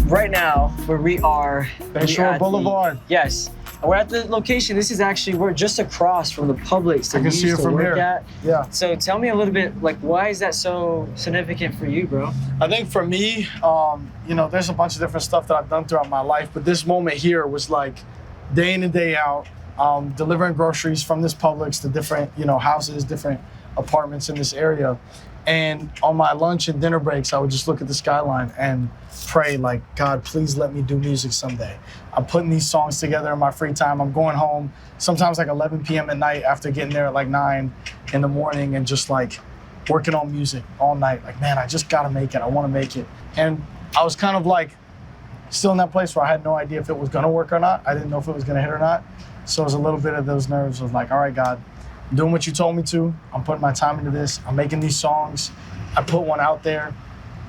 right now where we are. Bayshore Boulevard. Yes. And we're at the location. This is actually, we're just across from the Publix that I can see it from here. At. Yeah. So tell me a little bit, like, why is that so significant for you, bro? I think for me, you know, there's a bunch of different stuff that I've done throughout my life, but this moment here was like day in and day out, delivering groceries from this Publix to different, you know, houses, different apartments in this area. And on my lunch and dinner breaks, I would just look at the skyline and pray, like, God, please let me do music someday. I'm putting these songs together in my free time. I'm going home sometimes like 11 p.m. at night after getting there at like 9 in the morning and just like working on music all night. Like, man, I just gotta make it. I wanna make it. And I was kind of like still in that place where I had no idea if it was gonna work or not. I didn't know if it was gonna hit or not. So it was a little bit of those nerves of like, all right, God, I'm doing what you told me to. I'm putting my time into this. I'm making these songs. I put one out there.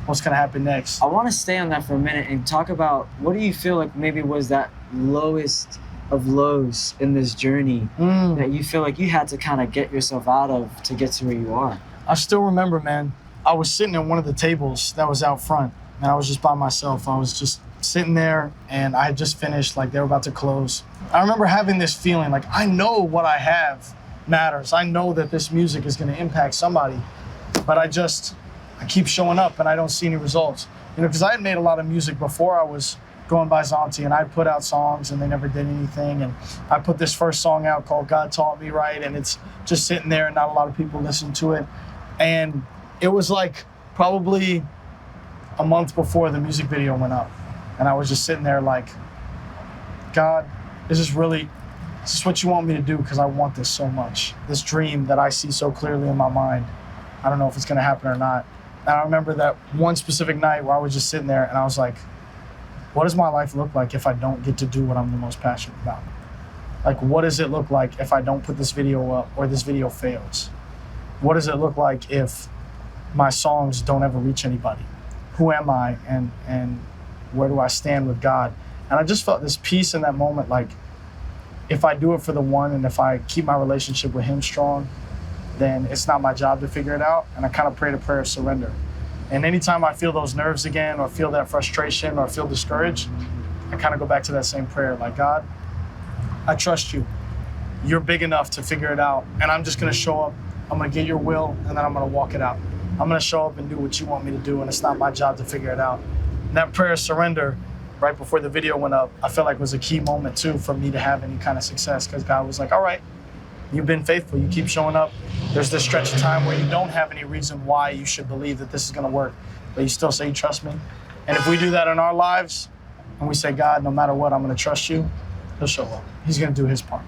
What's gonna happen next? I wanna stay on that for a minute and talk about what do you feel like maybe was that lowest of lows in this journey that you feel like you had to kind of get yourself out of to get to where you are? I still remember, man, I was sitting at one of the tables that was out front and I was just by myself. I was just sitting there and I had just finished, like they were about to close. I remember having this feeling like, I know what I have matters. I know that this music is gonna impact somebody, but I keep showing up and I don't see any results. You know, because I had made a lot of music before I was going by Zauntee, and I put out songs and they never did anything. And I put this first song out called God Taught Me Right, and it's just sitting there and not a lot of people listen to it. And it was like probably a month before the music video went up. And I was just sitting there like, God, is this what you want me to do? Because I want this so much. This dream that I see so clearly in my mind. I don't know if it's gonna happen or not. And I remember that one specific night where I was just sitting there and I was like, what does my life look like if I don't get to do what I'm the most passionate about? Like, what does it look like if I don't put this video up or this video fails? What does it look like if my songs don't ever reach anybody? Who am I and where do I stand with God? And I just felt this peace in that moment, like if I do it for the one and if I keep my relationship with him strong, then it's not my job to figure it out. And I kind of prayed a prayer of surrender. And anytime I feel those nerves again or feel that frustration or feel discouraged, I kind of go back to that same prayer, like, God, I trust you. You're big enough to figure it out. And I'm just gonna show up, I'm gonna get your will, and then I'm gonna walk it out. I'm gonna show up and do what you want me to do, and it's not my job to figure it out. And that prayer of surrender, right before the video went up, I felt like was a key moment too for me to have any kind of success, because God was like, all right, you've been faithful, you keep showing up. There's this stretch of time where you don't have any reason why you should believe that this is gonna work, but you still say you trust me. And if we do that in our lives, and we say, God, no matter what, I'm gonna trust you, he'll show up. He's gonna do his part.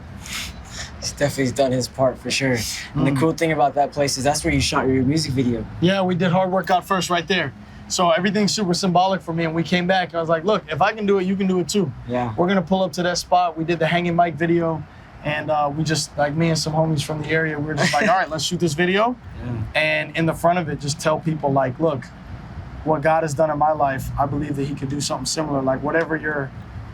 He's definitely done his part for sure. And the cool thing about that place is that's where you shot your music video. Yeah, we did Hard Work God First right there. So everything's super symbolic for me, and we came back, I was like, look, if I can do it, you can do it too. Yeah. We're gonna pull up to that spot. We did the hanging mic video. And we just, like me and some homies from the area, we were just like, all right, let's shoot this video. Yeah. And in the front of it, just tell people like, look, what God has done in my life, I believe that he could do something similar. Like whatever your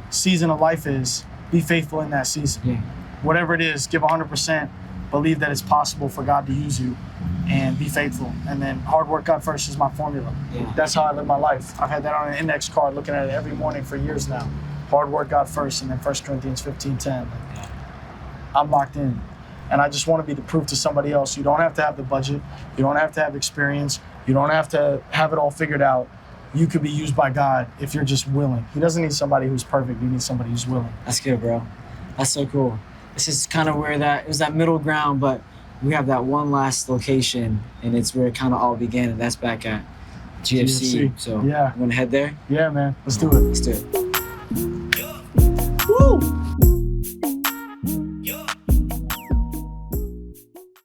season of life is, be faithful in that season. Yeah. Whatever it is, give 100%, believe that it's possible for God to use you and be faithful. And then hard work God first is my formula. Yeah. That's how I live my life. I've had that on an index card, looking at it every morning for years now. Hard work God first, and then 1 Corinthians 15:10. I'm locked in. And I just want to be the proof to somebody else. You don't have to have the budget. You don't have to have experience. You don't have to have it all figured out. You could be used by God if you're just willing. He doesn't need somebody who's perfect. He needs somebody who's willing. That's good, bro. That's so cool. This is kind of where it was that middle ground, but we have that one last location, and it's where it kind of all began, and that's back at GFC. So yeah. You want to head there? Yeah, man. Let's do it. Let's do it. Woo!